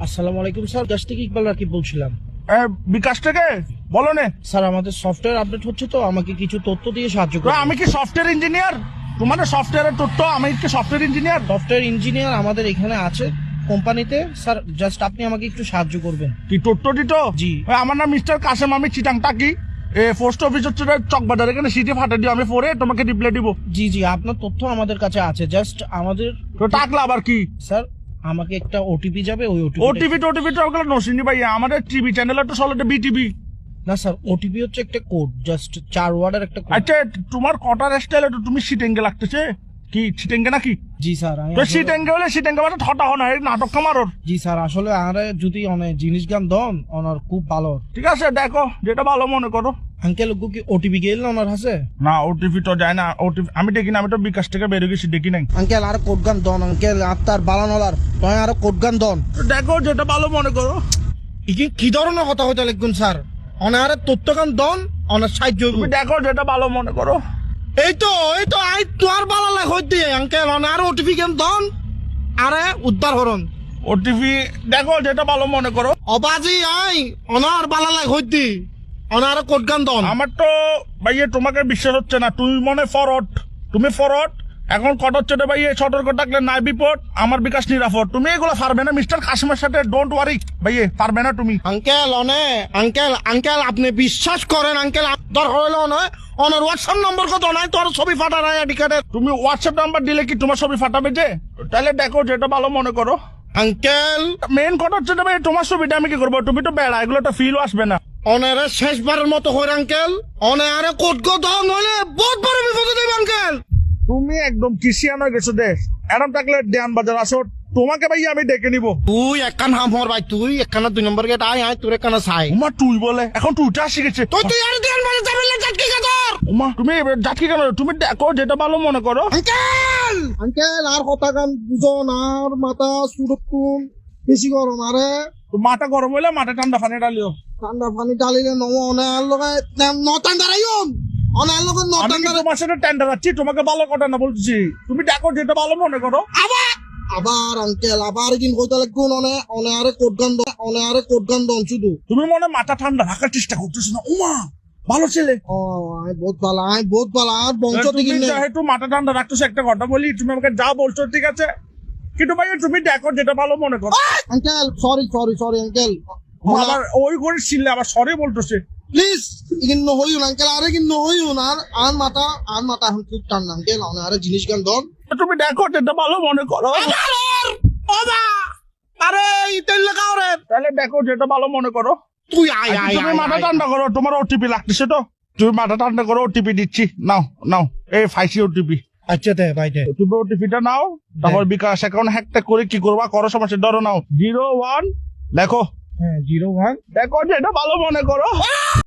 আসসালামু আলাইকুম স্যার, বিকাশ থেকে ইকবাল রাকিব বলছিলাম। বিকাশ থেকে বলো নে। স্যার আমাদের সফটওয়্যার আপডেট হচ্ছে, তো আমাকে কিছু তথ্য দিয়ে সাহায্য করুন। আমি কি সফটওয়্যার ইঞ্জিনিয়ার? তোমাদের সফটওয়্যারের তথ্য, আমি কি সফটওয়্যার ইঞ্জিনিয়ার? সফটওয়্যার ইঞ্জিনিয়ার আমাদের এখানে আছে কোম্পানিতে। স্যার জাস্ট আপনি আমাকে একটু সাহায্য করবেন। কি তথ্য দিত? জি। আমার নাম মিস্টার কাসেম, আমি চিটাং টাকি। পোস্ট অফিস হচ্ছে চকবাজার, এখানে সিটি ফাটা দিও, আমি পরে তোমাকে রিপ্লাই দিব। জি জি, আপনার তথ্য আমাদের কাছে আছে, জাস্ট আমাদের তো টাকলা আবার কি? স্যার আমাকে একটা ওটিপি যাবে, ওই ওটিপি টাকলা নসিনি ভাই, আমাদের টিভি চ্যানেল তো চলে বিটিভি। না স্যার, ওটিপি হচ্ছে একটা কোড, জাস্ট 4 ওয়ার্ডের একটা কোড। আচ্ছা, তোমার কটার স্টাইল তো তুমি সিটেঙ্গে লাগতেছে কি? সিটেঙ্গে নাকি? জি স্যার, তো সিটেঙ্গে হলে সিটেঙ্গে মানে ঠটা হো না, এই নাটক কামারোর। জি স্যার, আসলে আরে যদি অনেক জিনিস গান দন ওনার খুব ভালো। ঠিক আছে, দেখো যেটা ভালো মনে করো। আঙ্কেল কি ওটিপি গেল না ওনার হাসে? না, ওটিপি তো যায় না। ওটিপি আমি দেখি না, আমি তো বিকাশ থেকে বেরিয়ে গেছি, দেখি নাই। আঙ্কেল আর কোড গান দন, আঙ্কেল আপনার বালানলার তয় আর কোড গান দন। দেখো যেটা ভালো মনে করো। কি ধরনের কথা হইতে লিখুন স্যার? অনারে তথ্য গান দন, অনার সাহায্য তুমি দেখো যেটা ভালো মনে করো। এই তো আই তোর বালা লাগ হইতে আঙ্কেল অনার ওটিপি গান দন, আরে উদ্ধার হরন। ওটিপি দেখো যেটা ভালো মনে করো। অবাজি আই অনার বালা লাগ হইতে অনার কোড গান দন। আমার তো ভাইয়ে তোমাকে বিশ্বাস হচ্ছে না, তুমি মনে ফরওয়ার্ড, তুমি ফরওয়ার্ড। এখন কট হচ্ছে রে ভাইয়ে, সতর্ক থাকলে নাই বিপদ, আমার বিকাশ নিরাপদ। তুমি এগুলো পারবে না মিস্টার কাশিমের সাথে, ডোন্ট ওয়ারি ভাইয়ে, পারবে না তুমি। আঙ্কেল আঙ্কেল আপনি বিশ্বাস করেন আঙ্কেল, দর হইল নয় অনার হোয়াটসঅ্যাপ নম্বর কত নাই তোর ছবি ফাটা নাই আইডি কার্ডের। তুমি হোয়াটসঅ্যাপ নাম্বার দিলে কি তোমার ছবি ফাটাবে যে? তাহলে দেখো যেটা ভালো মনে করো। আঙ্কেল মেন কথা হচ্ছে ভাই, তোমার ছবিটা আমি কি করবো? তুমি তো বেড়া, এগুলো তো ফিলও আসবে না। অনারে শেষবারের মতো হইর আঙ্কেল, অনারে কোড গো দন হইলে বহুত বড় বিপদে দেব আঙ্কেল। তুমি একদম কিসিয়ান হয়ে গেছো দেশ। এরম থাকলে দেয়ান বাজার আসো, তোমাকে ভাই আমি ডেকে নিব। তুই একখান হামর ভাই, তুই একখানা 2 নম্বর গেট আয় তোর একখানা চাই। উমা তুই বলে, এখন তুইটা শিখেছে। তুই আর দেন বাজে যাবেন না জাটকি গাদর। উমা তুমি যাচ্ছি কেন? তুমি দেখো যেটা ভালো মনে করো। আঙ্কেল আর কথা গান বুঝন, আর মাথা সুরতুন বেশি গরম, আরে তো মাথা গরম হইলে মাথা ঠান্ডা পানি ডালিও। ঠান্ডা পানি ডালিলে নম অনার লগে নটান দাঁড়াইম, অনার লগে আমি নটান কি তোমার সাথে টেন্ডার আছি? তোমাকে ভালো কথা না বলছি, তুমি দেখো যেটা ভালো মনে করো। আবার আঙ্কেল আবার কিন কইতে লাগবো অনারে কোড গান দন শুধু। তুমি মনে মাথা ঠান্ডা রাখার চেষ্টা করতেছো না? উমা ভালো ছেলে। ও আই বহুত ভালো আর বংশ তুমি থেকে যেহেতু মাথা ঠান্ডা রাখতেছো, একটা কথা বলি, তুমি আমাকে যা বলছো ঠিক আছে, কিন্তু ভাই তুমি দেখো যেটা ভালো মনে করো। আঙ্কেল সরি আঙ্কেল, আবার ওই করে ছিলে আবার সরি বলতেছে। প্লিজ ইগিন নহইউন আঙ্কেল, আরে ইগিন নহইউন, আর মাথা এখন খুব ঠান্ডা আঙ্কেল, অনারে জিনিস গান দন। তুমি দেখো যেটা ভালো মনে করো। আরে ইতেল লাগাও রে, তাহলে দেখো যেটা ভালো মনে করো। তুই আয় তুমি মাথা ঠান্ডা করো, তোমার ওটিপি লাগতেছে তো, তুমি মাথা ঠান্ডা করো, ওটিপি দিচ্ছি, নাও এই ফাইসি ওটিপি। আচ্ছা দে ভাই দে, তুমি ওটিপিটা নাও, তারপর বিকাশ অ্যাকাউন্ট হ্যাকটা করে কি করবা করো, সমস্যা ধরো নাও 01 দেখো। হ্যাঁ 01 দেখো যেটা ভালো মনে করো।